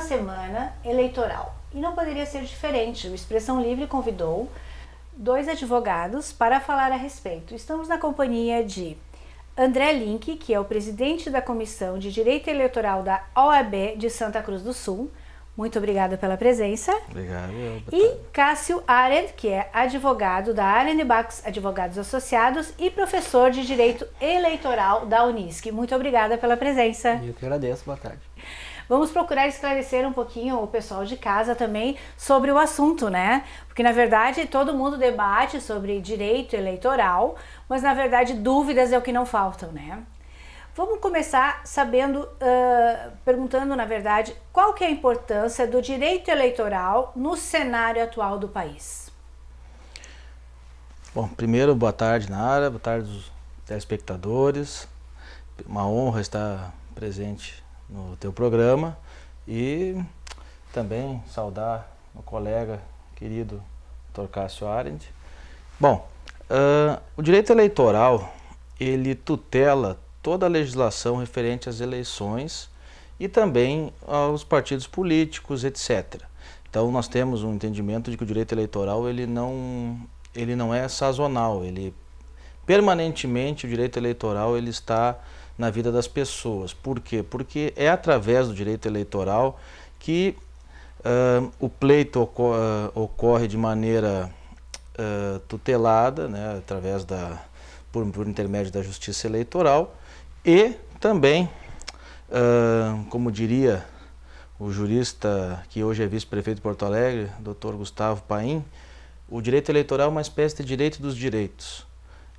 semana eleitoral e não poderia ser diferente. O Expressão Livre convidou 2 advogados para falar a respeito. Estamos na companhia de André Link, que é o presidente da Comissão de Direito Eleitoral da OAB de Santa Cruz do Sul. Muito obrigada pela presença. Obrigado. E Cássio Arendt, que é advogado da Arendt Bax Advogados Associados e professor de Direito Eleitoral da Unisc. Muito obrigada pela presença. Eu que agradeço, boa tarde. Vamos procurar esclarecer um pouquinho o pessoal de casa também sobre o assunto, né? Porque, na verdade, todo mundo debate sobre direito eleitoral, mas, na verdade, dúvidas é o que não faltam, né? Vamos começar perguntando, na verdade, qual que é a importância do direito eleitoral no cenário atual do país? Bom, primeiro, boa tarde, Nara, boa tarde aos telespectadores. Uma honra estar presente no teu programa e também saudar o colega querido Dr. Cássio Arendt. Bom, o direito eleitoral, ele tutela toda a legislação referente às eleições e também aos partidos políticos, etc. Então nós temos um entendimento de que o direito eleitoral ele não é sazonal, permanentemente o direito eleitoral ele está na vida das pessoas. Por quê? Porque é através do direito eleitoral que o pleito ocorre de maneira tutelada, né, por intermédio da justiça eleitoral e também, como diria o jurista que hoje é vice-prefeito de Porto Alegre, Dr. Gustavo Paim, o direito eleitoral é uma espécie de direito dos direitos.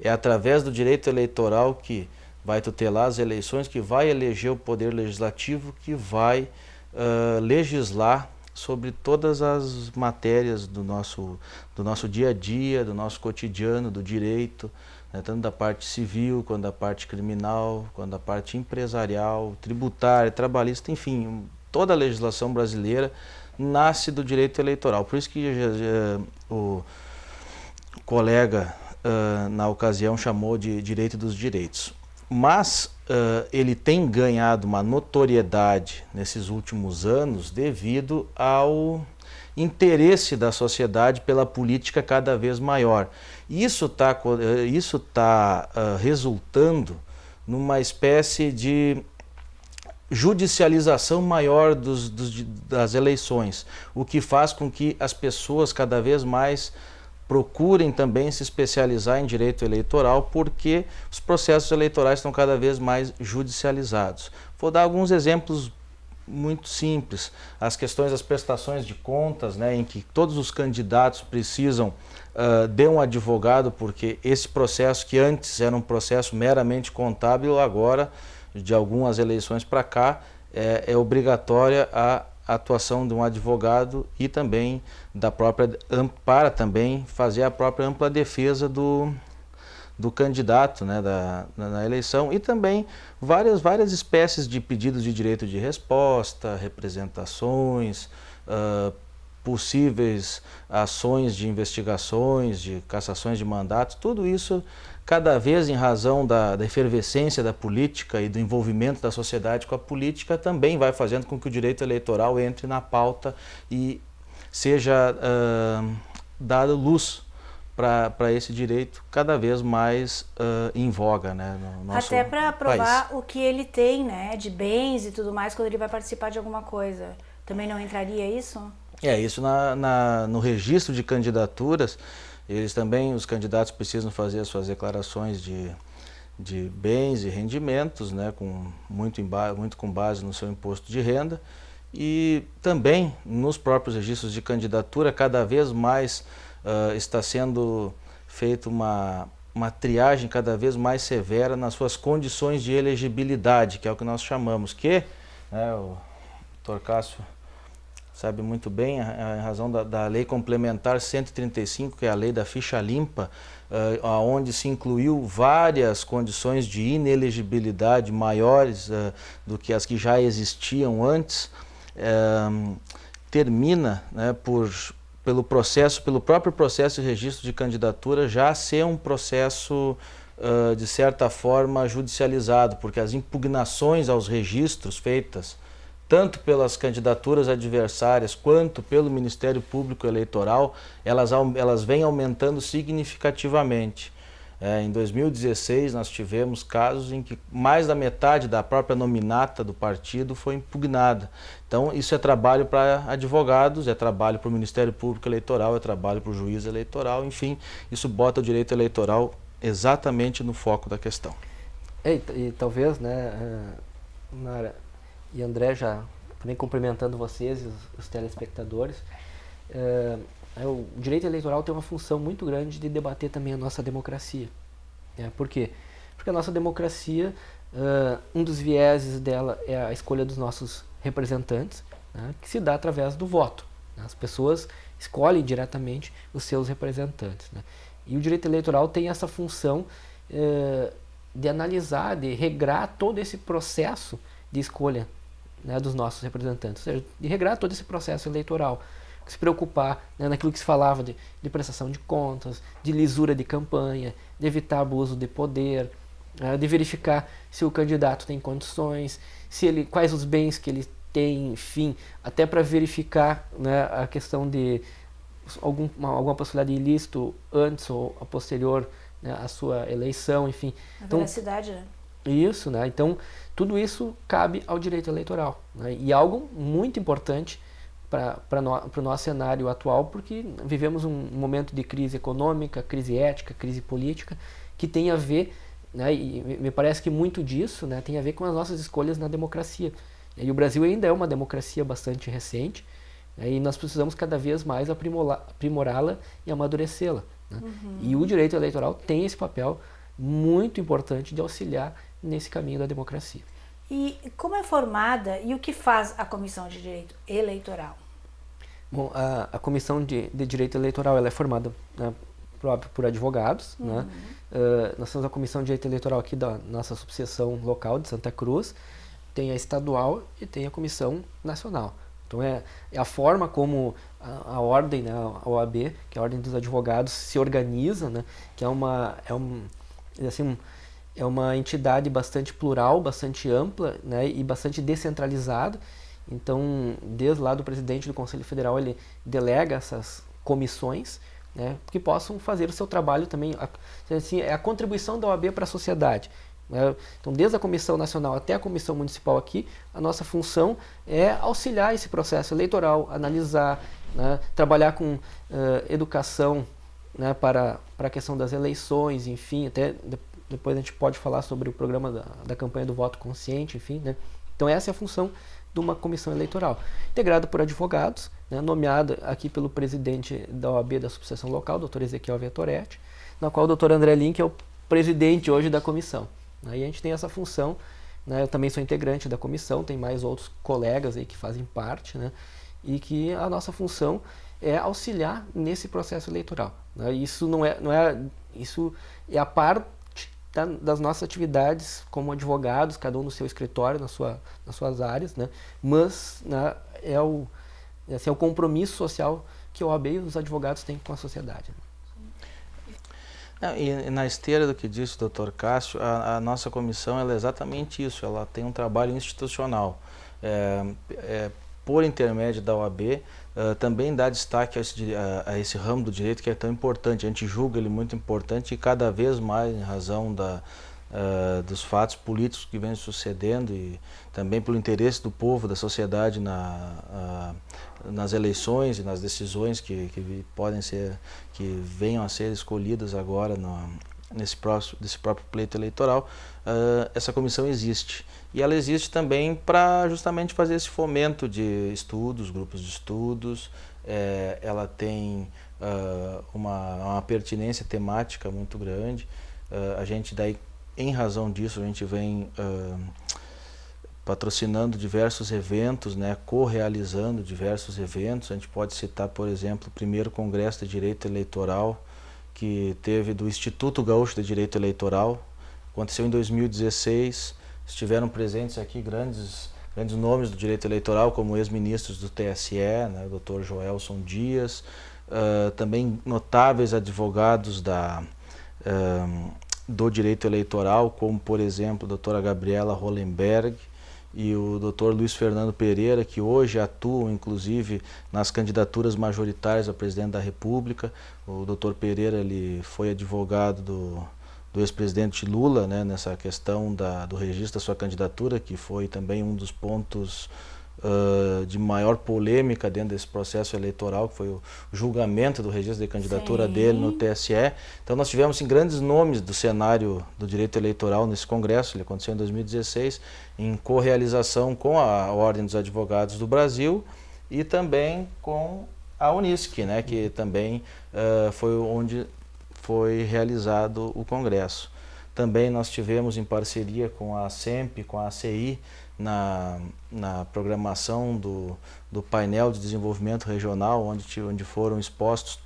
É através do direito eleitoral que vai tutelar as eleições, que vai eleger o poder legislativo, que vai legislar sobre todas as matérias do nosso dia a dia, do nosso cotidiano, do direito, né, tanto da parte civil, quanto da parte criminal, quanto da parte empresarial, tributária, trabalhista, enfim, toda a legislação brasileira nasce do direito eleitoral. Por isso que o colega, na ocasião, chamou de direito dos direitos. Mas ele tem ganhado uma notoriedade nesses últimos anos devido ao interesse da sociedade pela política cada vez maior. Isso tá resultando numa espécie de judicialização maior das eleições, o que faz com que as pessoas cada vez mais procurem também se especializar em direito eleitoral, porque os processos eleitorais estão cada vez mais judicializados. Vou dar alguns exemplos muito simples. As questões das prestações de contas, né, em que todos os candidatos precisam de um advogado, porque esse processo que antes era um processo meramente contábil, agora, de algumas eleições para cá, é obrigatória a atuação de um advogado e também para também fazer a própria ampla defesa do candidato, né, na eleição, e também várias espécies de pedidos de direito de resposta, representações, possíveis ações de investigações, de cassações de mandatos, tudo isso cada vez em razão da efervescência da política e do envolvimento da sociedade com a política também vai fazendo com que o direito eleitoral entre na pauta e seja dado luz para esse direito cada vez mais em voga, né, no nosso Até para provar país. o que ele tem, né, de bens e tudo mais quando ele vai participar de alguma coisa. Também não entraria isso? Isso no registro de candidaturas, os candidatos precisam fazer as suas declarações de bens e rendimentos, né, muito com base no seu imposto de renda, e também nos próprios registros de candidatura cada vez mais está sendo feita uma triagem cada vez mais severa nas suas condições de elegibilidade, que é o que nós chamamos, né, o Dr. Cássio sabe muito bem, em razão da lei complementar 135, que é a lei da ficha limpa, onde se incluiu várias condições de inelegibilidade maiores do que as que já existiam antes, termina, né, pelo próprio processo de registro de candidatura já ser um processo de certa forma judicializado, porque as impugnações aos registros feitas tanto pelas candidaturas adversárias quanto pelo Ministério Público Eleitoral, elas vêm aumentando significativamente. Em 2016 nós tivemos casos em que mais da metade da própria nominata do partido foi impugnada. Então isso é trabalho para advogados, é trabalho para o Ministério Público Eleitoral, é trabalho para o juiz eleitoral, enfim, isso bota o direito eleitoral exatamente no foco da questão. E talvez, né, Nara e André, já também cumprimentando vocês e os telespectadores, o direito eleitoral tem uma função muito grande de debater também a nossa democracia. Por quê? Porque a nossa democracia, um dos vieses dela é a escolha dos nossos representantes, né, que se dá através do voto. As pessoas escolhem diretamente os seus representantes, né? E o direito eleitoral tem essa função de analisar, de regrar todo esse processo de escolha, né, dos nossos representantes, ou seja, de regrar todo esse processo eleitoral, se preocupar, né, naquilo que se falava de prestação de contas, de lisura de campanha, de evitar abuso de poder, de verificar se o candidato tem condições, quais os bens que ele tem, enfim, até para verificar, né, a questão de alguma possibilidade de ilícito antes ou a posterior, né, à sua eleição, enfim. A veracidade, né? Isso, né? Então, tudo isso cabe ao direito eleitoral, né? E algo muito importante para o nosso cenário atual, porque vivemos um momento de crise econômica, crise ética, crise política, que tem a ver, né, e me parece que muito disso, né, tem a ver com as nossas escolhas na democracia. E o Brasil ainda é uma democracia bastante recente, né, e nós precisamos cada vez mais aprimorá-la e amadurecê-la, né? E o direito eleitoral tem esse papel muito importante de auxiliar nesse caminho da democracia. E como é formada e o que faz a Comissão de Direito Eleitoral? Bom, a Comissão de Direito Eleitoral ela é formada, né, por advogados, né? Nós temos a Comissão de Direito Eleitoral aqui da nossa subseção local de Santa Cruz, tem a estadual e tem a Comissão Nacional. Então é a forma como a ordem, né, a OAB, que é a Ordem dos Advogados, se organiza, né, que é uma entidade bastante plural, bastante ampla, né, e bastante descentralizada. Então, desde lá do presidente do Conselho Federal, ele delega essas comissões, né, que possam fazer o seu trabalho também. Assim, é a contribuição da OAB para a sociedade, né? Então, desde a Comissão Nacional até a Comissão Municipal aqui, a nossa função é auxiliar esse processo eleitoral, analisar, né, trabalhar com educação, né, para a questão das eleições, enfim, até depois a gente pode falar sobre o programa da campanha do voto consciente, enfim, né? Então essa é a função de uma comissão eleitoral, integrada por advogados, né, nomeada aqui pelo presidente da OAB da subseção local, Dr. Ezequiel Vettoretti, na qual o Dr. André Link é o presidente hoje da comissão. Aí a gente tem essa função, né, eu também sou integrante da comissão, tem mais outros colegas aí que fazem parte, né, e que a nossa função é auxiliar nesse processo eleitoral, né? Isso isso é a parte das nossas atividades como advogados, cada um no seu escritório, nas suas áreas, né? Mas, né, é o compromisso social que a OAB e os advogados têm com a sociedade. E na esteira do que disse o Dr. Cássio, a nossa comissão ela é exatamente isso, ela tem um trabalho institucional. Por intermédio da OAB, também dá destaque a esse ramo do direito que é tão importante. A gente julga ele muito importante e cada vez mais em razão dos fatos políticos que vêm sucedendo e também pelo interesse do povo, da sociedade nas eleições e nas decisões que venham a ser escolhidas agora desse próprio pleito eleitoral. Essa comissão existe. E ela existe também para justamente fazer esse fomento de estudos, grupos de estudos. Ela tem uma pertinência temática muito grande. A gente daí, em razão disso, a gente vem patrocinando diversos eventos, né, co-realizando diversos eventos. A gente pode citar, por exemplo, o primeiro Congresso de Direito Eleitoral, que teve do Instituto Gaúcho de Direito Eleitoral. Aconteceu em 2016. Estiveram presentes aqui grandes nomes do direito eleitoral, como ex-ministros do TSE, né, o Dr. Joelson Dias, também notáveis advogados do direito eleitoral, como, por exemplo, a doutora Gabriela Hollenberg, e o Dr. Luiz Fernando Pereira, que hoje atuam, inclusive, nas candidaturas majoritárias a presidente da República. O Dr. Pereira, ele foi advogado do ex-presidente Lula, né, nessa questão do registro da sua candidatura, que foi também um dos pontos de maior polêmica dentro desse processo eleitoral, que foi o julgamento do registro de candidatura dele no TSE. Então nós tivemos grandes nomes do cenário do direito eleitoral nesse congresso. Ele aconteceu em 2016, em correalização com a Ordem dos Advogados do Brasil e também com a Unisc, né, que também foi onde foi realizado o congresso. Também nós tivemos em parceria com a SEMP, com a ACI, na programação do painel de desenvolvimento regional, onde foram expostos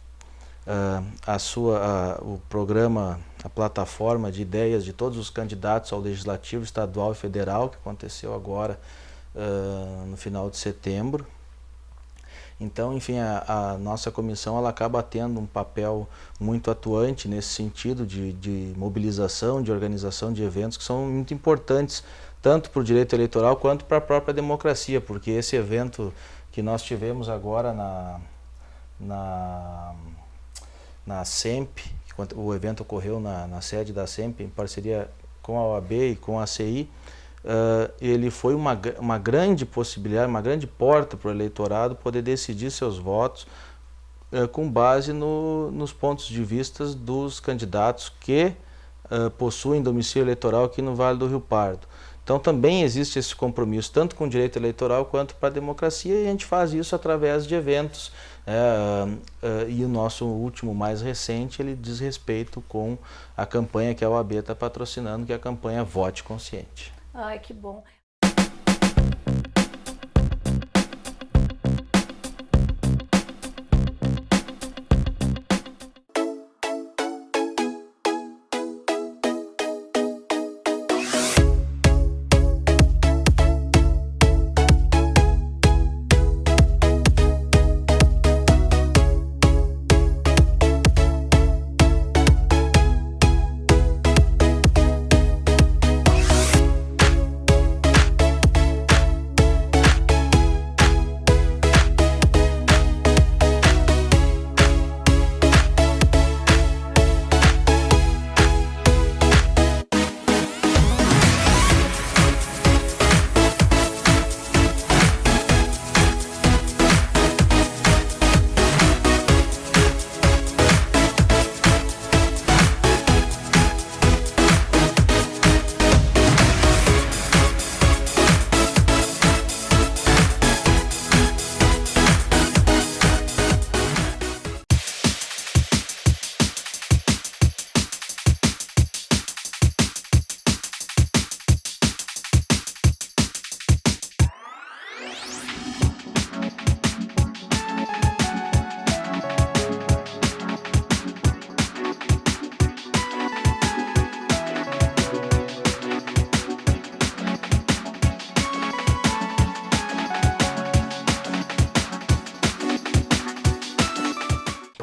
o programa, a plataforma de ideias de todos os candidatos ao Legislativo Estadual e Federal, que aconteceu agora no final de setembro. Então, enfim, a nossa comissão ela acaba tendo um papel muito atuante nesse sentido de mobilização, de organização de eventos que são muito importantes, tanto para o direito eleitoral quanto para a própria democracia, porque esse evento que nós tivemos agora na SEMP, o evento ocorreu na sede da SEMP, em parceria com a OAB e com a ACI, ele foi uma grande possibilidade, uma grande porta para o eleitorado poder decidir seus votos com base nos pontos de vista dos candidatos que possuem domicílio eleitoral aqui no Vale do Rio Pardo. Então também existe esse compromisso, tanto com o direito eleitoral quanto para a democracia, e a gente faz isso através de eventos. E o nosso último, mais recente, ele diz respeito com a campanha que a OAB está patrocinando, que é a campanha Vote Consciente. Ai, que bom.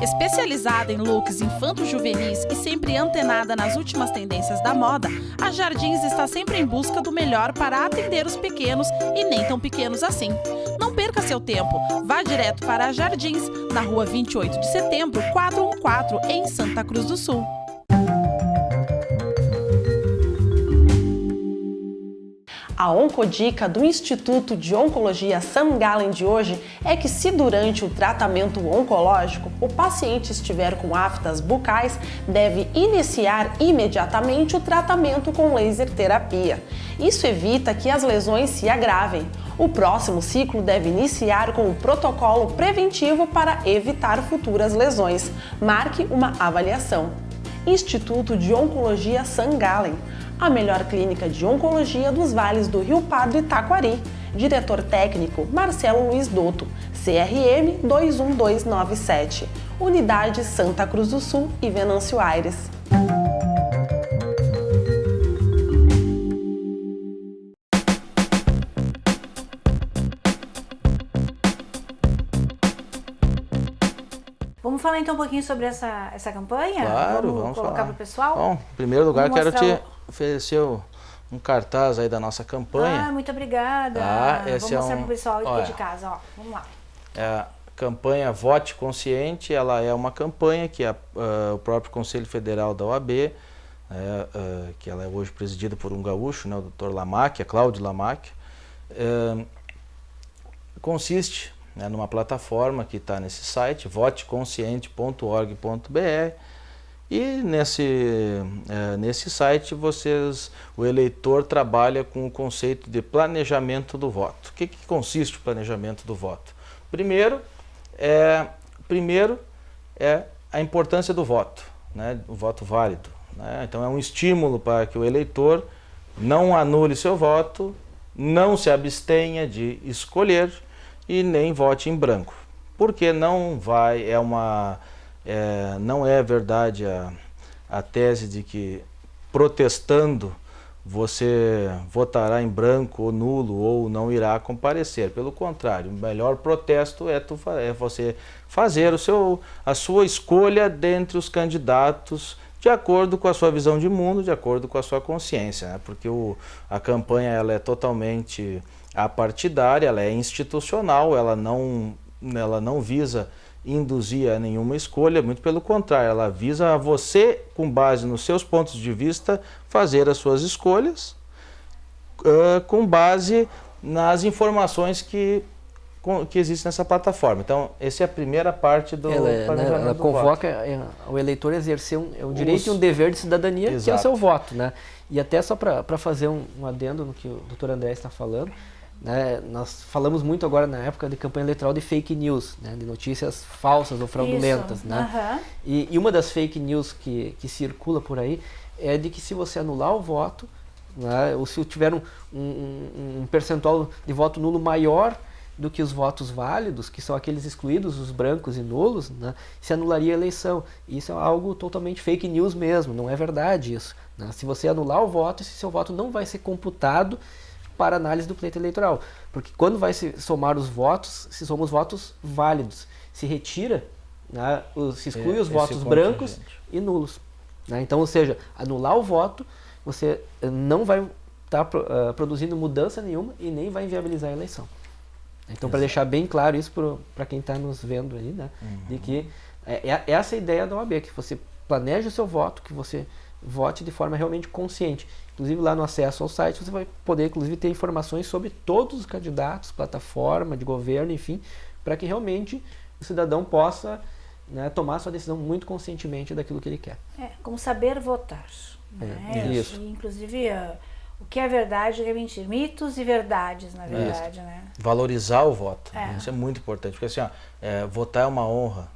Especializada em looks infanto-juvenis e sempre antenada nas últimas tendências da moda, a Jardins está sempre em busca do melhor para atender os pequenos e nem tão pequenos assim. Não perca seu tempo, vá direto para a Jardins, na rua 28 de setembro, 414, em Santa Cruz do Sul. A oncodica do Instituto de Oncologia St. Gallen de hoje é que, se durante o tratamento oncológico o paciente estiver com aftas bucais, deve iniciar imediatamente o tratamento com laser terapia. Isso evita que as lesões se agravem. O próximo ciclo deve iniciar com o protocolo preventivo para evitar futuras lesões. Marque uma avaliação. Instituto de Oncologia St. Gallen, a melhor clínica de oncologia dos vales do Rio Pardo e Taquari. Diretor técnico Marcelo Luiz Dotto, CRM 21297, Unidade Santa Cruz do Sul e Venâncio Aires. Vamos falar então um pouquinho sobre essa campanha? Claro, vamos colocar falar. para o pessoal? Bom, em primeiro lugar, Vamos quero te mostrar oferecer um cartaz aí da nossa campanha. Ah, muito obrigada. Tá, Vou esse mostrar é pro pessoal aqui olha, de casa, ó. Vamos lá. a campanha Vote Consciente, ela é uma campanha que o próprio Conselho Federal da OAB, que ela é hoje presidida por um gaúcho, né, o Dr. Lamac, a Cláudio Lamac, consiste, né, numa plataforma que está nesse site, voteconsciente.org.br, e nesse site o eleitor trabalha com o conceito de planejamento do voto. O que consiste o planejamento do voto? Primeiro é a importância do voto, né, o voto válido, né? Então é um estímulo para que o eleitor não anule seu voto, não se abstenha de escolher e nem vote em branco, porque não é verdade a tese de que protestando você votará em branco ou nulo ou não irá comparecer. Pelo contrário, o melhor protesto é você fazer a sua escolha dentre os candidatos de acordo com a sua visão de mundo, de acordo com a sua consciência, né? Porque a campanha ela é totalmente apartidária, ela é institucional, ela não visa induzir a nenhuma escolha, muito pelo contrário, ela visa a você, com base nos seus pontos de vista, fazer as suas escolhas com base nas informações que existem nessa plataforma. Então, essa é a primeira parte do planejamento ela do convoca voto. o eleitor a exercer um direito e um dever de cidadania, Exato. que é o seu voto, né? E até só para fazer um adendo no que o Dr. André está falando, né, nós falamos muito agora na época de campanha eleitoral de fake news, né, de notícias falsas ou fraudulentas. Isso. Né? E uma das fake news que circula por aí é de que se você anular o voto, né, ou se tiver um percentual de voto nulo maior do que os votos válidos, que são aqueles excluídos, os brancos e nulos, né, se anularia a eleição. Isso é algo totalmente fake news mesmo, não é verdade isso. Né? Se você anular o voto, esse seu voto não vai ser computado para análise do pleito eleitoral, porque quando vai se somar os votos, se somam os votos válidos, se retira, né, se exclui os votos brancos e nulos. Né? Então, ou seja, anular o voto, você não vai estar produzindo mudança nenhuma e nem vai inviabilizar a eleição. Então, para deixar bem claro isso para quem está nos vendo aí, né, de que essa é a ideia da OAB, que você planeje o seu voto, que você vote de forma realmente consciente. Inclusive lá no acesso ao site você vai poder inclusive ter informações sobre todos os candidatos, plataforma de governo, enfim, para que realmente o cidadão possa, né, tomar sua decisão muito conscientemente daquilo que ele quer. Como saber votar. Né? Isso. E, inclusive, o que é verdade, o que é mentira. Mitos e verdades, na verdade. Né? Valorizar o voto. Isso é muito importante, porque assim, votar é uma honra.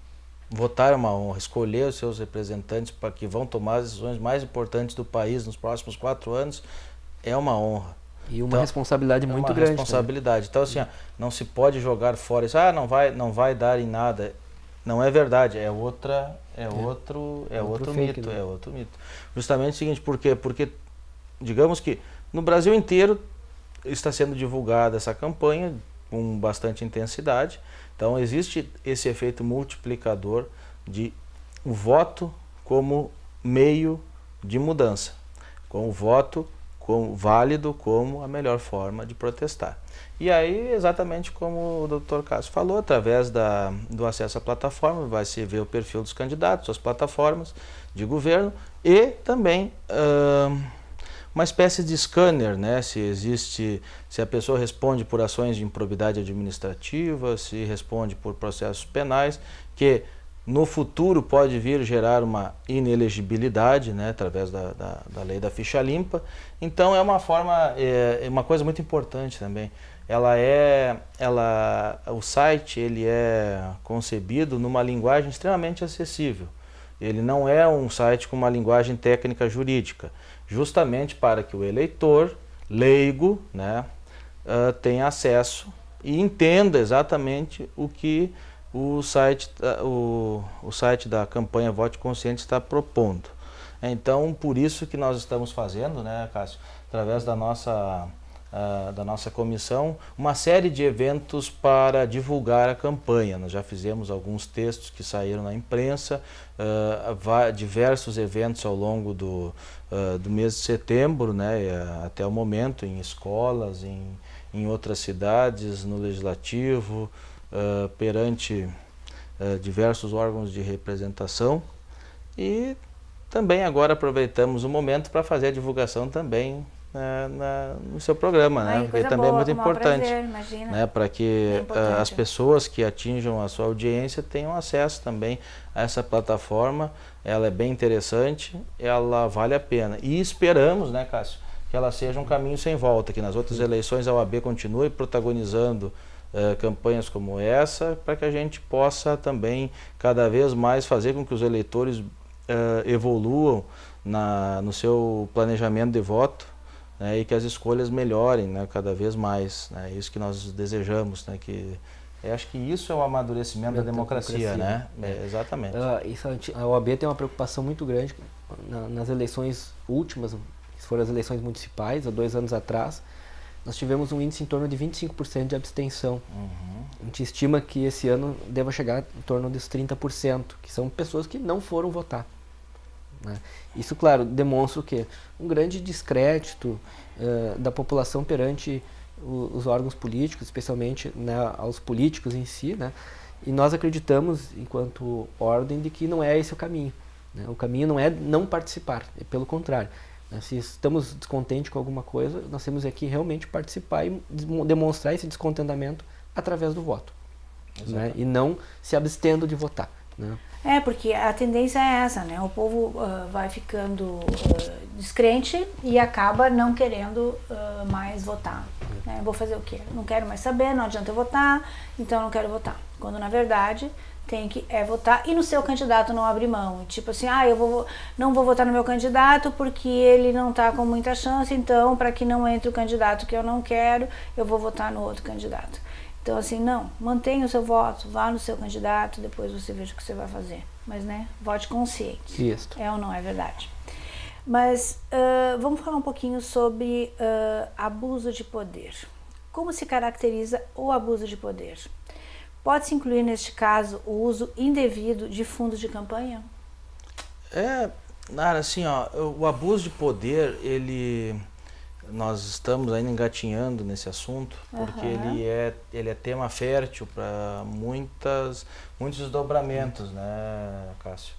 Votar é uma honra, escolher os seus representantes para que vão tomar as decisões mais importantes do país nos próximos 4 anos é uma honra. E uma responsabilidade muito grande. Uma responsabilidade. Né? Então assim, não se pode jogar fora isso, não vai dar em nada. Não é verdade, é outro fake, mito, né? é outro mito. Justamente o seguinte, por quê? Porque digamos que no Brasil inteiro está sendo divulgada essa campanha com bastante intensidade. Então existe esse efeito multiplicador de o voto como meio de mudança, com o voto válido como a melhor forma de protestar. E aí, exatamente como o Dr. Cássio falou, através do acesso à plataforma, vai se ver o perfil dos candidatos, as plataformas de governo e também uma espécie de scanner, né? Se a pessoa responde por ações de improbidade administrativa, se responde por processos penais, que no futuro pode vir gerar uma inelegibilidade, né? Através da lei da ficha limpa. Então é uma forma, uma coisa muito importante também. O site ele é concebido numa linguagem extremamente acessível. Ele não é um site com uma linguagem técnica jurídica, justamente para que o eleitor leigo, né, tenha acesso e entenda exatamente o que o site da campanha Vote Consciente está propondo. Então, por isso que nós estamos fazendo, né, Cássio, através da nossa da nossa comissão, uma série de eventos para divulgar a campanha. Nós já fizemos alguns textos que saíram na imprensa, diversos eventos ao longo do mês de setembro, né, até o momento, em escolas, em outras cidades, no Legislativo, perante diversos órgãos de representação. E também agora aproveitamos o momento para fazer a divulgação também no seu programa, né? Porque também é muito importante, né? Para que as pessoas que atinjam a sua audiência tenham acesso também a essa plataforma. Ela é bem interessante, ela vale a pena. E esperamos, né, Cássio, que ela seja um caminho sem volta, que nas outras eleições a OAB continue protagonizando campanhas como essa, para que a gente possa também cada vez mais fazer com que os eleitores evoluam no seu planejamento de voto, né, e que as escolhas melhorem, né, cada vez mais. É isso que nós desejamos, né, acho que isso é o amadurecimento da democracia, né? Exatamente. A OAB tem uma preocupação muito grande nas eleições últimas, que foram as eleições municipais, há 2 anos atrás. Nós tivemos um índice em torno de 25% de abstenção. A gente estima que esse ano deva chegar em torno dos 30%, que são pessoas que não foram votar. Né? Isso, claro, demonstra o quê? Um grande descrédito da população perante os órgãos políticos, especialmente, né, aos políticos em si, né? E nós acreditamos, enquanto ordem, de que não é esse o caminho. Né? O caminho não é não participar, é pelo contrário. Né? Se estamos descontentes com alguma coisa, nós temos aqui realmente participar e demonstrar esse descontentamento através do voto. Né? E não se abstendo de votar. Né? Porque a tendência é essa, né? O povo vai ficando descrente e acaba não querendo mais votar. Né? Vou fazer o quê? Não quero mais saber, não adianta eu votar, então não quero votar. Quando na verdade tem que votar e no seu candidato não abrir mão. Tipo assim, não vou votar no meu candidato porque ele não está com muita chance, então para que não entre o candidato que eu não quero, eu vou votar no outro candidato. Então assim, não, mantenha o seu voto, vá no seu candidato, depois você veja o que você vai fazer. Mas, né, vote consciente. Isso. É ou não é verdade? Mas vamos falar um pouquinho sobre abuso de poder. Como se caracteriza o abuso de poder? Pode-se incluir neste caso o uso indevido de fundos de campanha? Assim, o abuso de poder, nós estamos ainda engatinhando nesse assunto, porque ele é tema fértil para muitos desdobramentos, né, Cássio?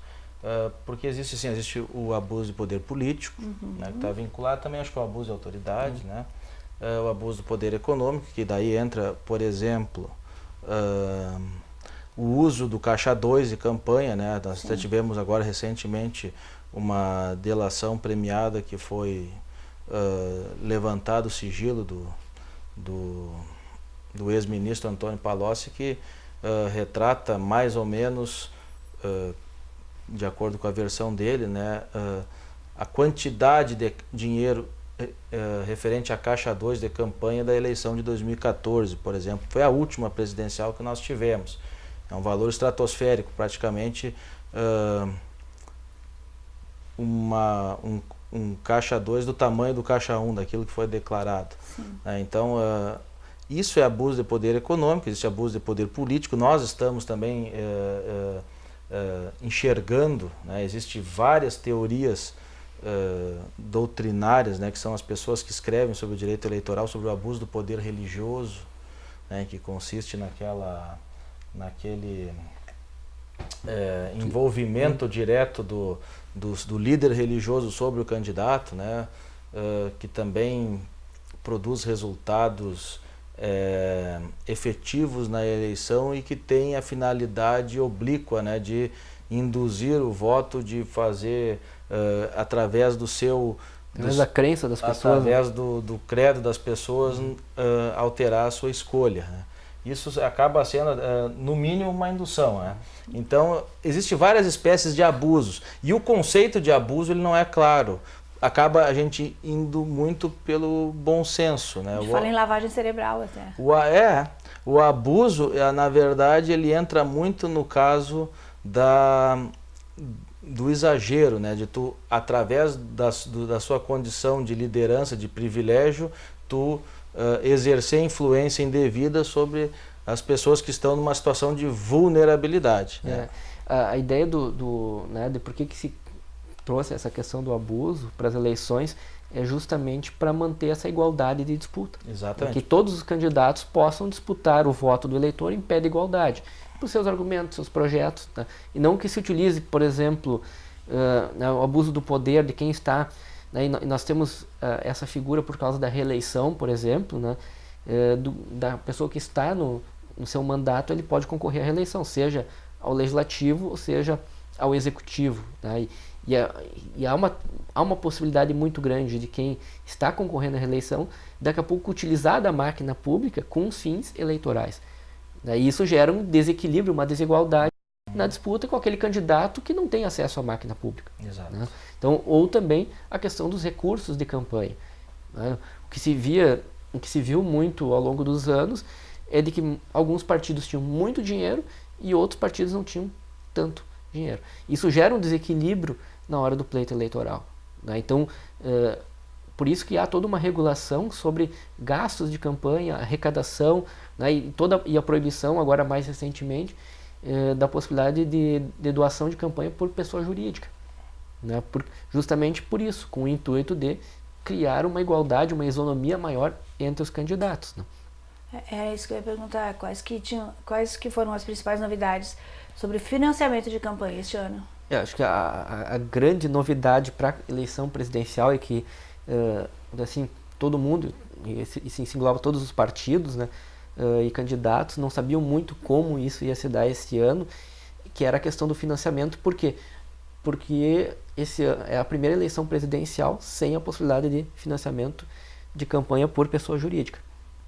Porque existe o abuso de poder político, né, que está vinculado também, acho que, ao abuso de autoridade, né? O abuso do poder econômico, que daí entra, por exemplo, o uso do caixa 2 de campanha, né? Nós até tivemos agora recentemente uma delação premiada que foi levantado o sigilo do ex-ministro Antônio Palocci, que retrata mais ou menos, de acordo com a versão dele, né, a quantidade de dinheiro referente à caixa 2 de campanha da eleição de 2014, por exemplo. Foi a última presidencial que nós tivemos. É um valor estratosférico, praticamente um caixa 2 do tamanho do caixa 1, daquilo que foi declarado. Então, isso é abuso de poder econômico, existe abuso de poder político. Nós estamos também enxergando, né, existem várias teorias doutrinárias, né, que são as pessoas que escrevem sobre o direito eleitoral, sobre o abuso do poder religioso, né, que consiste naquele envolvimento direto do líder religioso sobre o candidato, né, que também produz resultados efetivos na eleição e que tem a finalidade oblíqua, né, de induzir o voto, de fazer através da crença das pessoas, através do credo das pessoas, alterar a sua escolha, né? Isso acaba sendo, no mínimo, uma indução, né? Então, existem várias espécies de abusos. E o conceito de abuso, ele não é claro. Acaba a gente indo muito pelo bom senso, né? A gente fala em lavagem cerebral até. O abuso, na verdade, ele entra muito no caso do exagero, né? De tu, através da sua condição de liderança, de privilégio, tu exercer influência indevida sobre as pessoas que estão numa situação de vulnerabilidade. Né? A ideia de por que se trouxe essa questão do abuso para as eleições é justamente para manter essa igualdade de disputa. Exatamente. Que todos os candidatos possam disputar o voto do eleitor em pé de igualdade, por seus argumentos, seus projetos, tá? E não que se utilize, por exemplo, o abuso do poder de quem está, né? E nós temos essa figura por causa da reeleição, por exemplo, né? Da pessoa que está no seu mandato, ele pode concorrer à reeleição, seja ao legislativo ou seja ao executivo, né? E há uma possibilidade muito grande de quem está concorrendo à reeleição, daqui a pouco utilizar da máquina pública com fins eleitorais. E isso gera um desequilíbrio, uma desigualdade na disputa com aquele candidato que não tem acesso à máquina pública. Exato. Né? Então, ou também a questão dos recursos de campanha. Né? O que se viu muito ao longo dos anos é de que alguns partidos tinham muito dinheiro e outros partidos não tinham tanto dinheiro. Isso gera um desequilíbrio na hora do pleito eleitoral. Né? Então, por isso que há toda uma regulação sobre gastos de campanha, arrecadação, né? E a proibição, agora mais recentemente, da possibilidade de doação de campanha por pessoa jurídica. Né? Justamente por isso, com o intuito de criar uma igualdade, uma isonomia maior entre os candidatos. Né? É isso que eu ia perguntar, quais que foram as principais novidades sobre financiamento de campanha este ano? Eu acho que a grande novidade para a eleição presidencial é que assim, todo mundo, e se engloba todos os partidos, né, e candidatos, não sabiam muito como isso ia se dar esse ano, que era a questão do financiamento. Por quê? Porque esse é a primeira eleição presidencial sem a possibilidade de financiamento de campanha por pessoa jurídica,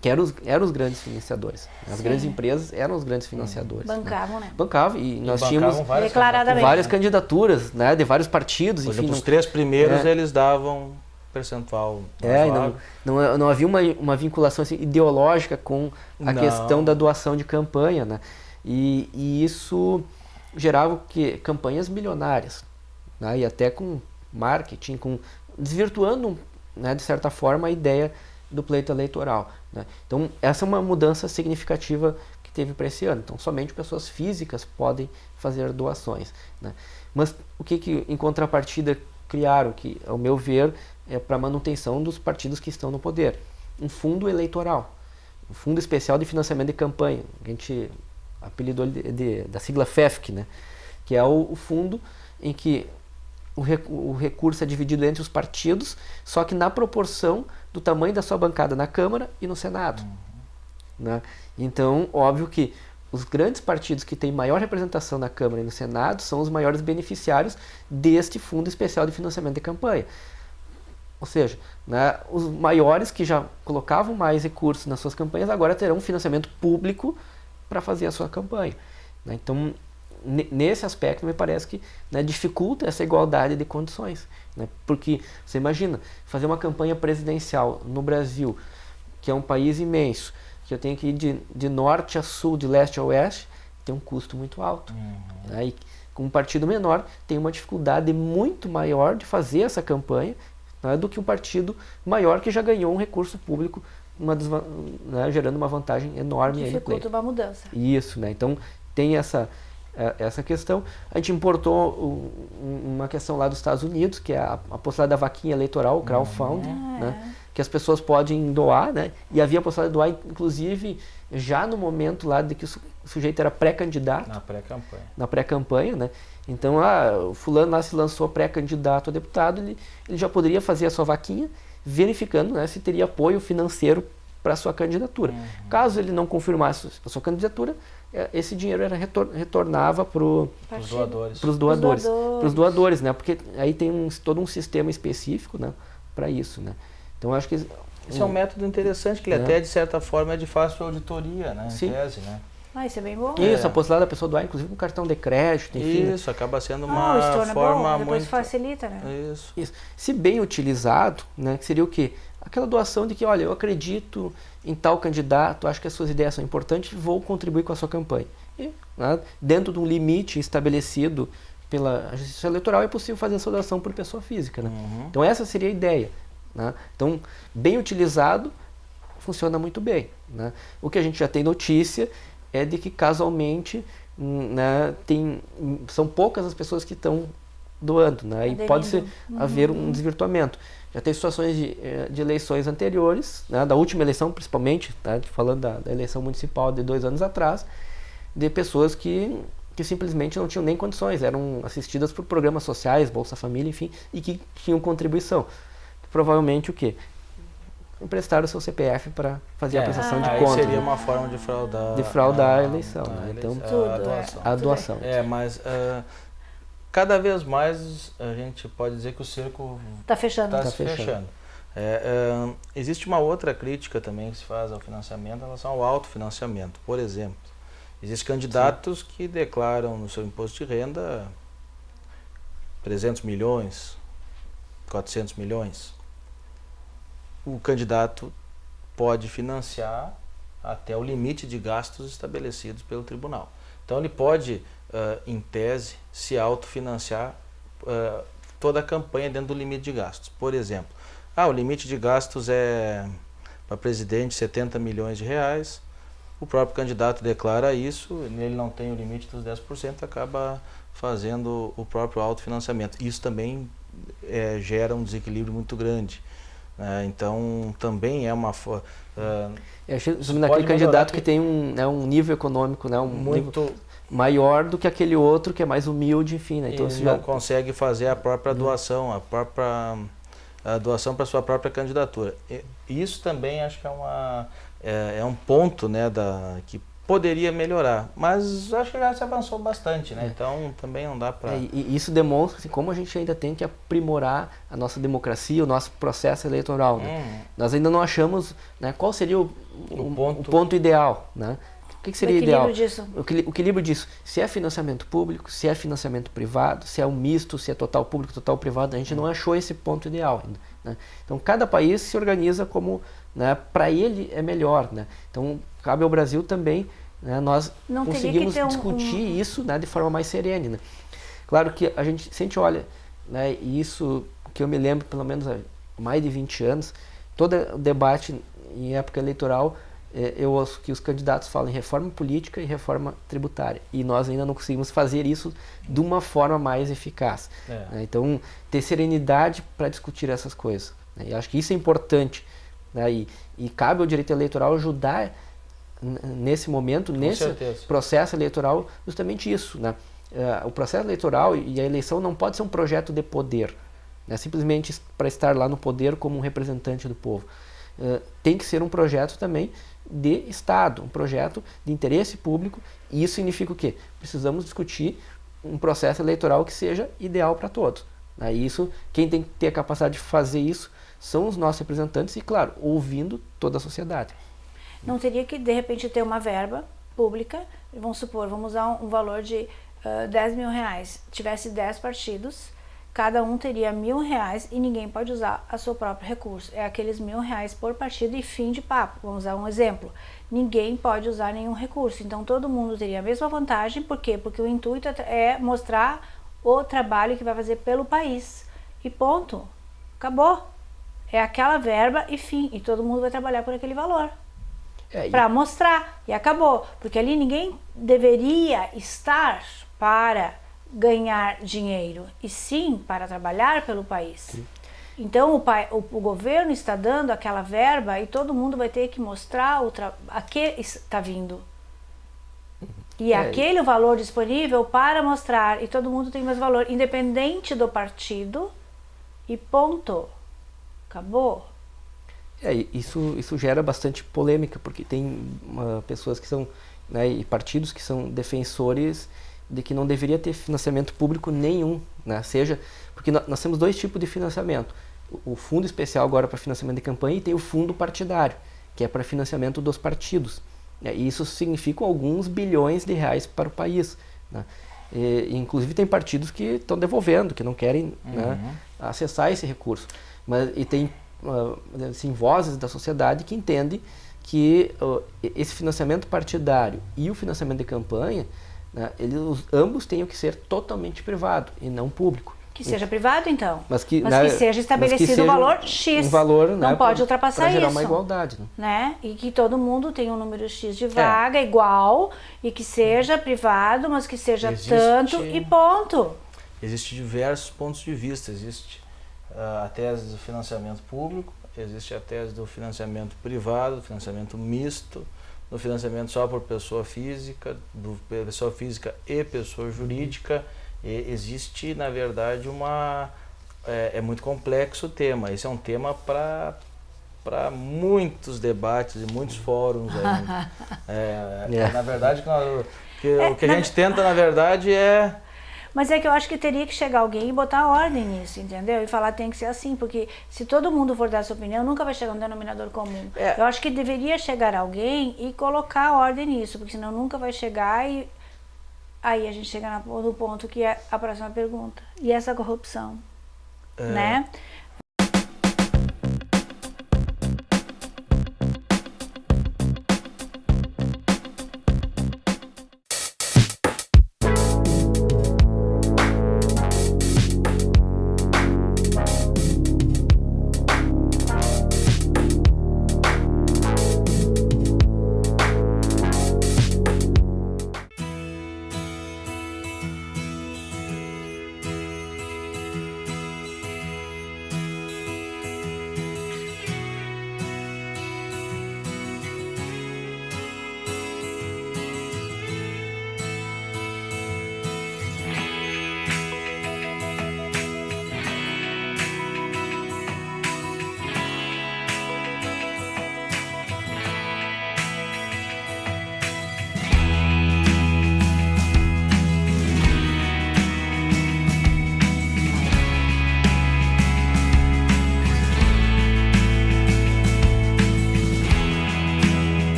que eram os grandes financiadores. As grandes empresas eram os grandes financiadores. Bancavam, né? Bancavam, e nós tínhamos declaradamente várias candidaturas, né, de vários partidos. Por enfim, exemplo, os 3 primeiros eles davam percentual. Não havia uma vinculação assim, ideológica com a questão da doação de campanha, né? E isso gerava campanhas milionárias, né? E até com marketing, desvirtuando, né, de certa forma, a ideia do pleito eleitoral, né? Então, essa é uma mudança significativa que teve para esse ano. Então, somente pessoas físicas podem fazer doações, né? Mas o que em contrapartida criaram, que, ao meu ver, é para manutenção dos partidos que estão no poder? Um fundo eleitoral, um fundo especial de financiamento de campanha, que a gente apelidou da sigla FEFC, né? Que é o fundo em que o recurso é dividido entre os partidos, só que na proporção do tamanho da sua bancada na Câmara e no Senado. Né? Então, óbvio que os grandes partidos que têm maior representação na Câmara e no Senado são os maiores beneficiários deste Fundo Especial de Financiamento de Campanha. Ou seja, né, os maiores que já colocavam mais recursos nas suas campanhas agora terão um financiamento público para fazer a sua campanha. Né? Então, nesse aspecto, me parece que, né, dificulta essa igualdade de condições. Né? Porque, você imagina, fazer uma campanha presidencial no Brasil, que é um país imenso, que eu tenho que ir de norte a sul, de leste a oeste, tem um custo muito alto. Né? E com um partido menor, tem uma dificuldade muito maior de fazer essa campanha, né, do que um partido maior que já ganhou um recurso público, né, gerando uma vantagem enorme. Dificulta uma mudança. Isso, né? Então tem essa questão. A gente importou uma questão lá dos Estados Unidos, que é a possibilidade da vaquinha eleitoral, o crowdfunding, né? Que as pessoas podem doar, né? E havia a possibilidade de doar, inclusive, já no momento lá de que o sujeito era pré-candidato. Na pré-campanha, né? Então, o fulano lá se lançou pré-candidato a deputado, ele já poderia fazer a sua vaquinha, verificando, né, se teria apoio financeiro para a sua candidatura. Caso ele não confirmasse a sua candidatura, esse dinheiro retornava para os doadores, né? Porque aí tem todo um sistema específico, né, para isso, né? Então, acho que esse é um método interessante, que ele até, de certa forma, é de fácil auditoria, né? Sim. Em tese, né? Isso é bem bom. Isso, a possibilidade da pessoa doar, inclusive, com cartão de crédito, enfim. Isso, acaba sendo uma forma depois muito... facilita, né? Isso. Se bem utilizado, né, seria o quê? Aquela doação de que, olha, eu acredito em tal candidato, acho que as suas ideias são importantes, vou contribuir com a sua campanha. E, né, dentro de um limite estabelecido pela Justiça Eleitoral, é possível fazer essa doação por pessoa física, né? Então, essa seria a ideia. Né? Então, bem utilizado, funciona muito bem, né? O que a gente já tem notícia é de que casualmente, né, são poucas as pessoas que estão doando, né? E pode haver um desvirtuamento. Já tem situações de eleições anteriores, né, da última eleição principalmente, tá, falando da eleição municipal de 2 anos atrás, de pessoas que simplesmente não tinham nem condições, eram assistidas por programas sociais, Bolsa Família, enfim, e que tinham contribuição. Provavelmente o quê? Emprestar o seu CPF para fazer a prestação de contas. Seria uma forma de fraudar. De fraudar a eleição, né? Então, a doação. Mas cada vez mais a gente pode dizer que o cerco está fechando. Tá se fechando. Existe uma outra crítica também que se faz ao financiamento em relação ao autofinanciamento. Por exemplo, existem candidatos que declaram no seu imposto de renda 300 milhões, 400 milhões. O candidato pode financiar até o limite de gastos estabelecidos pelo tribunal. Então ele pode, em tese, se autofinanciar toda a campanha dentro do limite de gastos. Por exemplo, o limite de gastos é para presidente 70 milhões de reais, o próprio candidato declara isso, ele não tem o limite dos 10%, acaba fazendo o próprio autofinanciamento. Isso também gera um desequilíbrio muito grande. Então também é uma naquele candidato que tem um nível econômico, né, muito nível maior do que aquele outro que é mais humilde, enfim, né? Então não consegue fazer a própria doação, a doação para sua própria candidatura. Isso também acho que é um ponto, né, que poderia melhorar, mas acho que já se avançou bastante, né? Então também não dá para... E isso demonstra assim, como a gente ainda tem que aprimorar a nossa democracia, o nosso processo eleitoral, né? Nós ainda não achamos, né, qual seria o ponto ideal, né? O que seria ideal? O equilíbrio disso. Se é financiamento público, se é financiamento privado, se é um misto, se é total público, total privado, a gente não achou esse ponto ideal ainda, né? Então cada país se organiza como, né, para ele é melhor, né? Então cabe ao Brasil também, né, nós conseguimos discutir isso, né, de forma mais serena, né? Claro que a gente, se a gente olha, né, e isso que eu me lembro pelo menos há mais de 20 anos, todo o debate em época eleitoral, eu ouço que os candidatos falam em reforma política e reforma tributária, e nós ainda não conseguimos fazer isso de uma forma mais eficaz, né? Então ter serenidade para discutir essas coisas, né? E acho que isso é importante, né? E cabe ao direito eleitoral ajudar nesse momento, nesse processo eleitoral, justamente isso, né? O processo eleitoral e a eleição não pode ser um projeto de poder, né? Simplesmente para estar lá no poder como um representante do povo. Tem que ser um projeto também de Estado, um projeto de interesse público, e isso significa o quê? Precisamos discutir um processo eleitoral que seja ideal para todos, né? E isso, quem tem que ter a capacidade de fazer isso são os nossos representantes e, claro, ouvindo toda a sociedade. Não teria que, de repente, ter uma verba pública, vamos supor, vamos usar um valor de 10 mil reais, tivesse 10 partidos, cada um teria R$1.000 e ninguém pode usar o seu próprio recurso. É aqueles R$1.000 por partido e fim de papo. Vamos usar um exemplo. Ninguém pode usar nenhum recurso. Então todo mundo teria a mesma vantagem. Por quê? Porque o intuito é mostrar o trabalho que vai fazer pelo país. E ponto. Acabou. É aquela verba e fim. E todo mundo vai trabalhar por aquele valor. Para mostrar. E acabou. Porque ali ninguém deveria estar para ganhar dinheiro, e sim para trabalhar pelo país. Sim. Então o governo está dando aquela verba e todo mundo vai ter que mostrar a que está vindo. E aquele o valor disponível para mostrar, e todo mundo tem o mesmo valor, independente do partido, e ponto. Acabou. Isso gera bastante polêmica, porque tem pessoas que são, né, e partidos que são defensores de que não deveria ter financiamento público nenhum, né? Porque nós temos 2 tipos de financiamento. O fundo especial agora para financiamento de campanha, e tem o fundo partidário, que é para financiamento dos partidos, né? E isso significa alguns bilhões de reais para o país, né? Inclusive tem partidos que estão devolvendo, que não querem, né, acessar esse recurso. E tem assim, vozes da sociedade que entendem que esse financiamento partidário e o financiamento de campanha, né, ambos têm que ser totalmente privado e não público, Que seja privado, então. Mas que seja estabelecido um valor X. Um valor, não né, pode ultrapassar para gerar isso. uma igualdade. Né? E que todo mundo tenha um número X de vaga igual e que seja privado, mas que seja tanto e ponto. Existem diversos pontos de vista. Existe a tese do financiamento público, existe a tese do financiamento privado, do financiamento misto, do financiamento só por pessoa física, do pessoa física e pessoa jurídica. E existe, na verdade, é muito complexo o tema. Esse é um tema para muitos debates e muitos fóruns. Na verdade, o que a gente tenta, na verdade, é... Mas é que eu acho que teria que chegar alguém e botar ordem nisso, entendeu? E falar tem que ser assim, porque se todo mundo for dar sua opinião, nunca vai chegar um denominador comum. Eu acho que deveria chegar alguém e colocar ordem nisso, porque senão nunca vai chegar e... Aí a gente chega no ponto que é a próxima pergunta. E essa corrupção, né?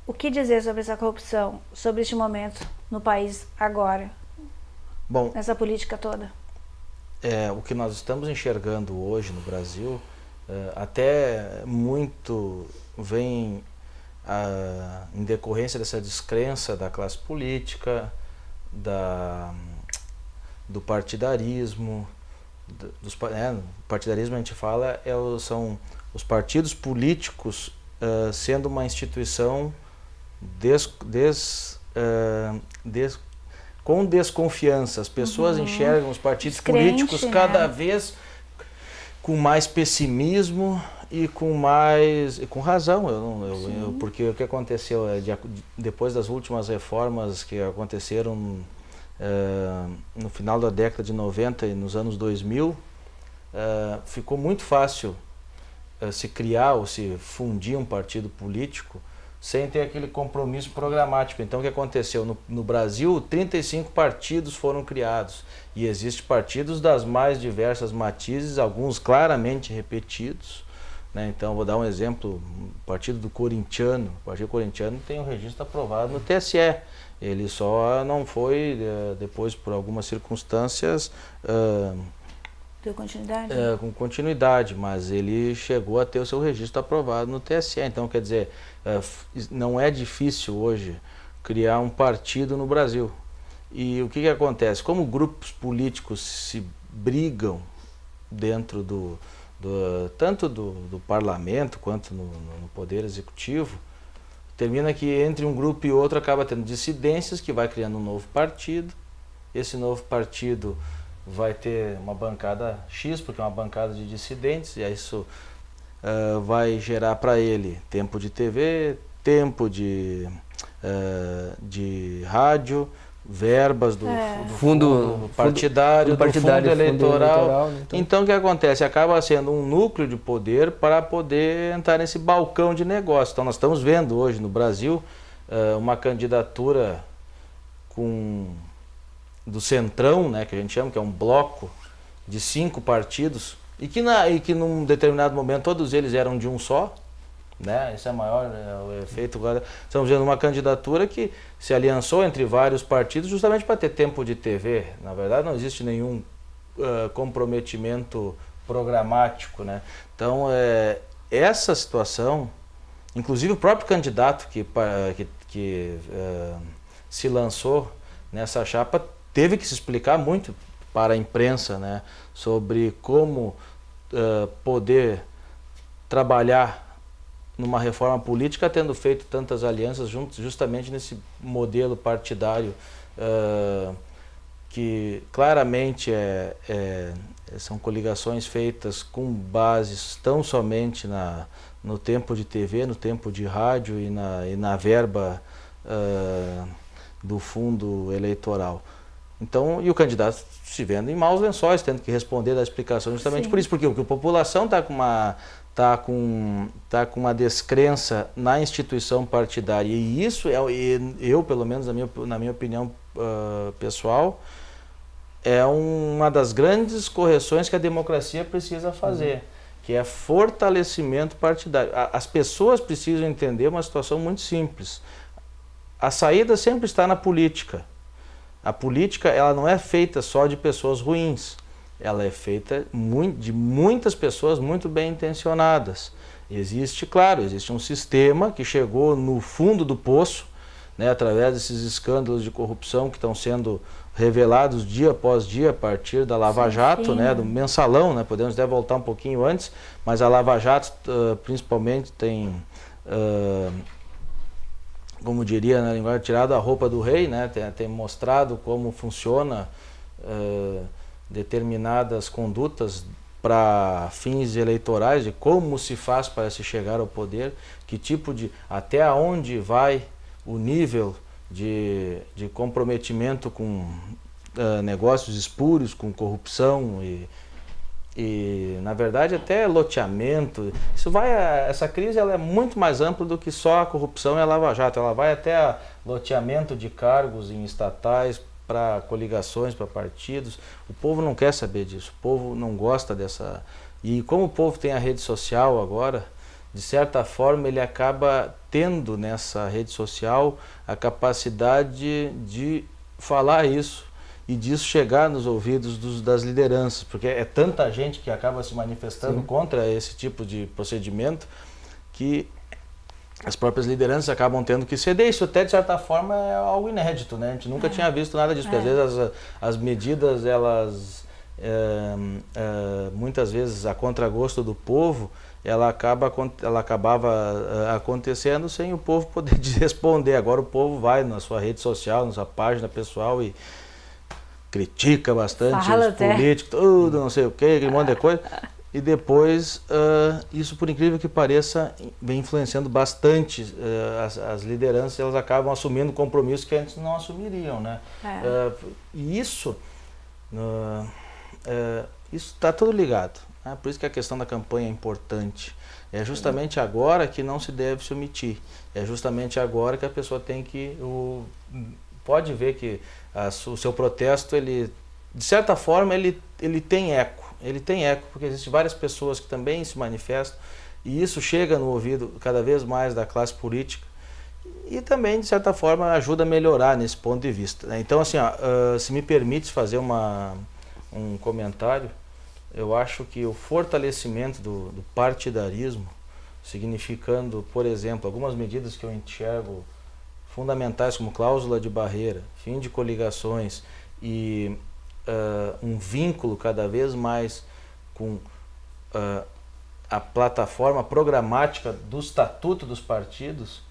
O que dizer sobre essa corrupção, sobre este momento no país agora, Bom, nessa política toda? O que nós estamos enxergando hoje no Brasil, até muito vem em decorrência dessa descrença da classe política, do partidarismo. Partidarismo, a gente fala, são os partidos políticos sendo uma instituição com desconfiança. As pessoas enxergam os partidos políticos cada vez com mais pessimismo e com razão. Porque o que aconteceu depois das últimas reformas que aconteceram no final da década de 90 e nos anos 2000, ficou muito fácil se criar ou se fundir um partido político sem ter aquele compromisso programático. Então, o que aconteceu? No Brasil, 35 partidos foram criados e existem partidos das mais diversas matizes, alguns claramente repetidos, né? Então, vou dar um exemplo, o partido do Corintiano. O partido corintiano tem um registro aprovado no TSE. Ele só não foi, depois, por algumas circunstâncias... Deu continuidade? Com continuidade, mas ele chegou a ter o seu registro aprovado no TSE. Então, quer dizer, não é difícil hoje criar um partido no Brasil. E o que acontece? Como grupos políticos se brigam dentro tanto do parlamento quanto no poder executivo, termina que entre um grupo e outro acaba tendo dissidências, que vai criando um novo partido. Esse novo partido vai ter uma bancada X, porque é uma bancada de dissidentes, e isso vai gerar para ele tempo de TV, tempo de rádio, verbas do fundo partidário, do fundo eleitoral. Né? Então, o que acontece? Acaba sendo um núcleo de poder para poder entrar nesse balcão de negócio. Então, nós estamos vendo hoje no Brasil uma candidatura do Centrão, né, que a gente chama, que é um bloco de 5 partidos, e que num determinado momento todos eles eram de um só, né? Esse é o efeito. Agora estamos vendo uma candidatura que se aliançou entre vários partidos justamente para ter tempo de TV. Na verdade, não existe nenhum comprometimento programático, né? Então, essa situação Inclusive o próprio candidato que se lançou nessa chapa teve que se explicar muito para a imprensa, né, sobre como poder trabalhar numa reforma política tendo feito tantas alianças justamente nesse modelo partidário que claramente são coligações feitas com bases tão somente no tempo de TV, no tempo de rádio e na verba do fundo eleitoral. Então, e o candidato se vendo em maus lençóis, tendo que responder da explicação justamente Sim. por isso, porque a população está com uma descrença na instituição partidária, e isso eu pelo menos na minha opinião pessoal, é uma das grandes correções que a democracia precisa fazer, que é fortalecimento partidário. As pessoas precisam entender uma situação muito simples. A saída sempre está na política. A política, ela não é feita só de pessoas ruins, ela é feita de muitas pessoas muito bem intencionadas. Existe um sistema que chegou no fundo do poço, né, através desses escândalos de corrupção que estão sendo revelados dia após dia a partir da Lava Jato, né, do mensalão, né, podemos até voltar um pouquinho antes, mas a Lava Jato principalmente tem... como diria na linguagem, tirado a roupa do rei, né? Tem mostrado como funciona determinadas condutas para fins eleitorais, de como se faz para se chegar ao poder, até onde vai o nível de comprometimento com negócios espúrios, com corrupção e na verdade até loteamento. Essa crise ela é muito mais ampla do que só a corrupção e a Lava Jato. Ela vai até a loteamento de cargos em estatais para coligações, para partidos. O povo não quer saber disso, o povo não gosta dessa... E como o povo tem a rede social agora, de certa forma ele acaba tendo nessa rede social a capacidade de falar isso, e disso chegar nos ouvidos das lideranças, porque é tanta gente que acaba se manifestando Sim. contra esse tipo de procedimento que as próprias lideranças acabam tendo que ceder. Isso até de certa forma é algo inédito, né? A gente nunca tinha visto nada disso, porque às vezes as medidas, elas muitas vezes a contragosto do povo, ela acabava acontecendo sem o povo poder responder. Agora o povo vai na sua rede social, na sua página pessoal e critica bastante os políticos, tudo, não sei o que, aquele monte de coisa. E depois, isso por incrível que pareça, vem influenciando bastante as lideranças, elas acabam assumindo compromissos que antes não assumiriam, né? E isso está tudo ligado, né? Por isso que a questão da campanha é importante. É justamente agora que não se deve se omitir. É justamente agora que a pessoa tem que... Pode ver que o seu protesto, ele, de certa forma, ele tem eco. Ele tem eco, porque existem várias pessoas que também se manifestam, e isso chega no ouvido cada vez mais da classe política, e também, de certa forma, ajuda a melhorar nesse ponto de vista, né? Então, assim, se me permite fazer um comentário, eu acho que o fortalecimento do partidarismo, significando, por exemplo, algumas medidas que eu enxergo fundamentais como cláusula de barreira, fim de coligações e um vínculo cada vez mais com a plataforma programática do estatuto dos partidos,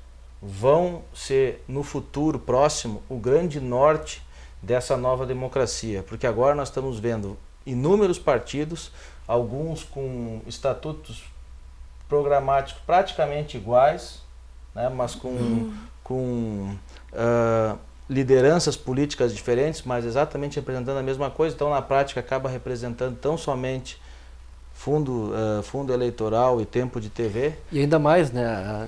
vão ser no futuro próximo o grande norte dessa nova democracia, porque agora nós estamos vendo inúmeros partidos, alguns com estatutos programáticos praticamente iguais, né, mas com lideranças políticas diferentes, mas exatamente representando a mesma coisa. Então, na prática, acaba representando tão somente fundo eleitoral e tempo de TV. E ainda mais, né,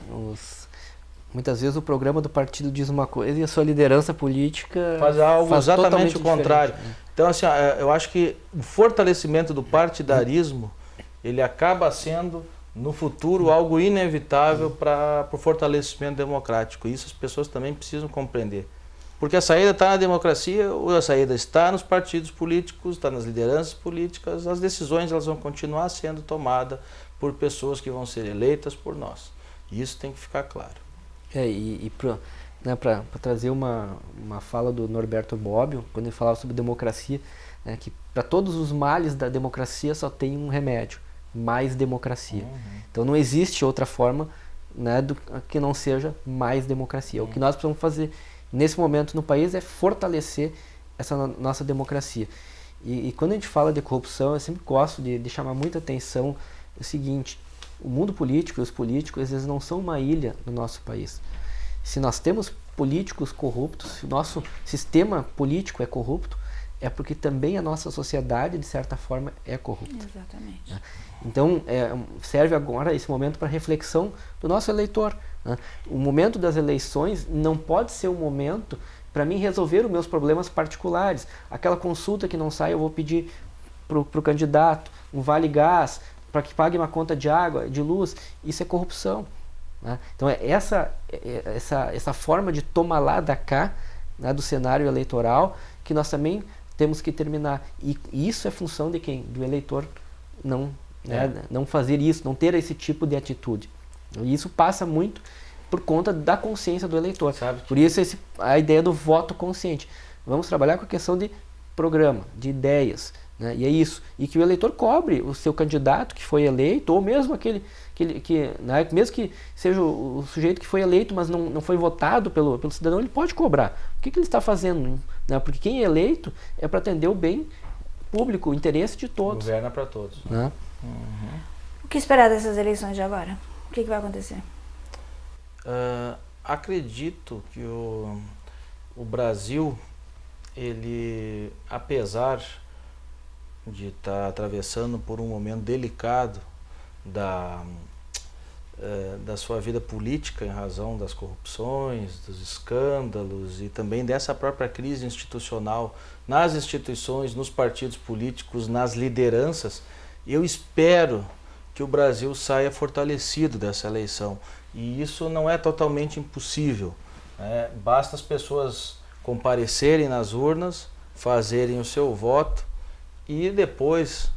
muitas vezes o programa do partido diz uma coisa e a sua liderança política faz algo exatamente o contrário. Né? Então, assim, eu acho que o fortalecimento do partidarismo, ele acaba sendo, no futuro, algo inevitável para o fortalecimento democrático. Isso as pessoas também precisam compreender. Porque a saída está na democracia, ou a saída está nos partidos políticos, está nas lideranças políticas. As decisões elas vão continuar sendo tomadas por pessoas que vão ser eleitas por nós. Isso tem que ficar claro. Para trazer uma fala do Norberto Bobbio, quando ele falava sobre democracia, né, que para todos os males da democracia só tem um remédio: mais democracia. Então não existe outra forma, né, que não seja mais democracia. O que nós precisamos fazer nesse momento no país é fortalecer essa nossa democracia. E quando a gente fala de corrupção, eu sempre gosto de chamar muita atenção o seguinte: o mundo político e os políticos, às vezes, não são uma ilha no nosso país. Se nós temos políticos corruptos, se o nosso sistema político é corrupto, é porque também a nossa sociedade, de certa forma, é corrupta. Exatamente. Então, serve agora esse momento para reflexão do nosso eleitor, né? O momento das eleições não pode ser um momento para mim resolver os meus problemas particulares. Aquela consulta que não sai, eu vou pedir para o candidato um vale-gás, para que pague uma conta de água, de luz. Isso é corrupção, né? Então, essa forma de tomar lá da cá, né, do cenário eleitoral, que nós também temos que terminar. E isso é função de quem? Do eleitor não fazer isso, não ter esse tipo de atitude. E isso passa muito por conta da consciência do eleitor. Por isso a ideia do voto consciente. Vamos trabalhar com a questão de programa, de ideias, né? E é isso. E que o eleitor cobre o seu candidato que foi eleito, ou mesmo aquele que né, mesmo que seja o sujeito que foi eleito, mas não foi votado pelo cidadão, ele pode cobrar. O que ele está fazendo? Né? Porque quem é eleito é para atender o bem público, o interesse de todos. Governa para todos. Né? O que esperar dessas eleições de agora? O que vai acontecer? Acredito que o Brasil, ele, apesar de estar atravessando por um momento delicado da sua vida política em razão das corrupções, dos escândalos e também dessa própria crise institucional nas instituições, nos partidos políticos, nas lideranças, eu espero que o Brasil saia fortalecido dessa eleição. E isso não é totalmente impossível, né? Basta as pessoas comparecerem nas urnas, fazerem o seu voto e depois,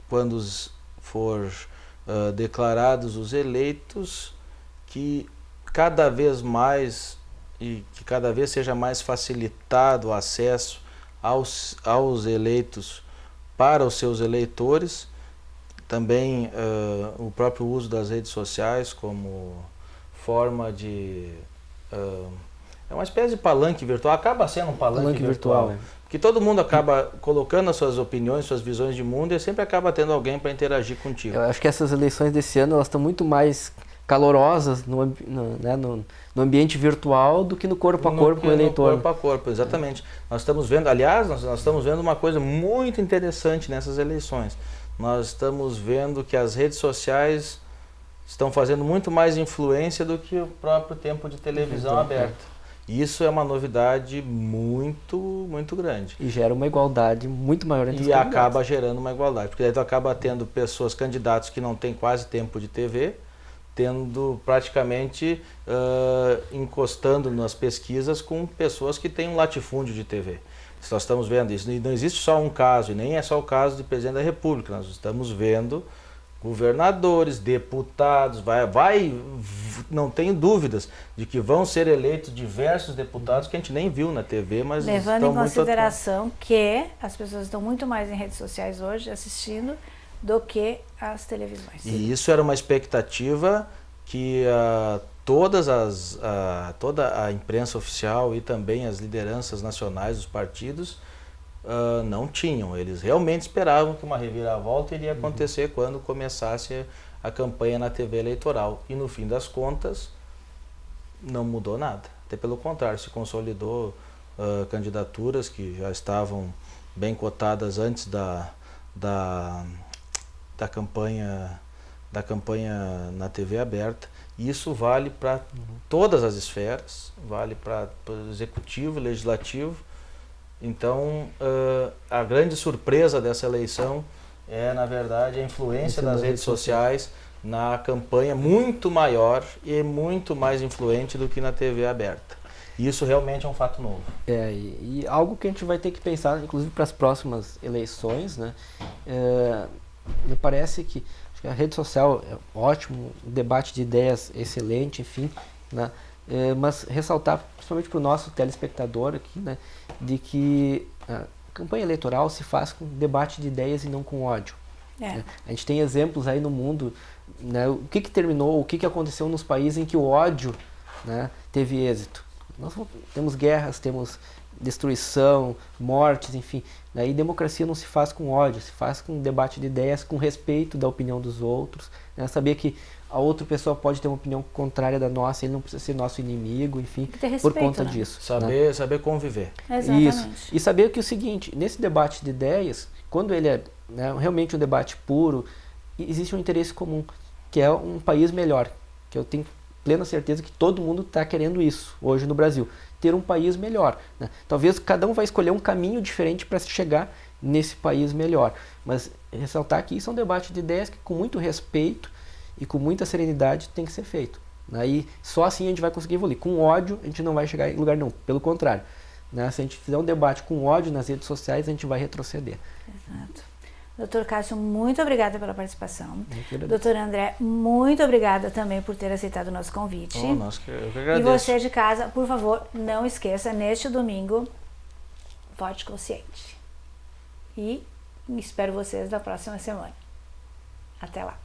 quando for declarados os eleitos, que cada vez mais e que cada vez seja mais facilitado o acesso aos eleitos para os seus eleitores. Também o próprio uso das redes sociais como forma de... é uma espécie de palanque virtual, acaba sendo um palanque virtual. Porque todo mundo acaba colocando as suas opiniões, suas visões de mundo e sempre acaba tendo alguém para interagir contigo. Eu acho que essas eleições desse ano elas estão muito mais calorosas no ambiente virtual do que no corpo a corpo com o eleitor. No corpo a corpo, exatamente. Nós estamos vendo, aliás, nós estamos vendo uma coisa muito interessante nessas eleições. Nós estamos vendo que as redes sociais estão fazendo muito mais influência do que o próprio tempo de televisão aberta. Isso é uma novidade muito, muito grande. E gera uma igualdade muito maior entre os candidatos. E acaba gerando uma igualdade, porque daí tu acaba tendo candidatos que não têm quase tempo de TV, tendo praticamente encostando nas pesquisas com pessoas que têm um latifúndio de TV. Nós estamos vendo isso. E não existe só um caso, e nem é só o caso do presidente da República. Nós estamos vendo governadores, deputados, não tenho dúvidas de que vão ser eleitos diversos deputados que a gente nem viu na TV, mas levando em consideração que as pessoas estão muito mais em redes sociais hoje assistindo do que as televisões. E isso era uma expectativa que toda a imprensa oficial e também as lideranças nacionais dos partidos não tinham. Eles realmente esperavam que uma reviravolta iria acontecer quando começasse a campanha na TV eleitoral. E no fim das contas, não mudou nada. Até pelo contrário, se consolidou candidaturas que já estavam bem cotadas antes da campanha na TV aberta. E isso vale para todas as esferas, vale para o executivo, legislativo. Então, a grande surpresa dessa eleição é, na verdade, a influência das redes sociais na campanha muito maior e muito mais influente do que na TV aberta. E isso realmente é um fato novo. E algo que a gente vai ter que pensar, inclusive para as próximas eleições, né? Me parece que A rede social é ótimo, o debate de ideias é excelente, enfim, né? Mas ressaltar, principalmente para o nosso telespectador aqui, né, de que a campanha eleitoral se faz com debate de ideias e não com ódio. Né? A gente tem exemplos aí no mundo, né, o que terminou, o que aconteceu nos países em que o ódio, né, teve êxito. Nós temos guerras, temos destruição, mortes, enfim. Né? E democracia não se faz com ódio, se faz com debate de ideias, com respeito da opinião dos outros. Né? Saber que a outra pessoa pode ter uma opinião contrária da nossa, ele não precisa ser nosso inimigo, enfim, respeito, por conta né? disso. Saber conviver. Exatamente. Isso. E saber que o seguinte, nesse debate de ideias, quando ele é, né, realmente um debate puro, existe um interesse comum, que é um país melhor, que eu tenho plena certeza que todo mundo está querendo isso hoje no Brasil, ter um país melhor. Né? Talvez cada um vai escolher um caminho diferente para chegar nesse país melhor, mas ressaltar que isso é um debate de ideias que com muito respeito e com muita serenidade tem que ser feito. Né? E só assim a gente vai conseguir evoluir. Com ódio a gente não vai chegar em lugar nenhum, pelo contrário. Né? Se a gente fizer um debate com ódio nas redes sociais, a gente vai retroceder. Exato. Doutor Cássio, muito obrigada pela participação. Doutor Doutor André, muito obrigada também por ter aceitado o nosso convite. Eu que agradeço. E você de casa, por favor, não esqueça, neste domingo, vote consciente. E espero vocês na próxima semana. Até lá.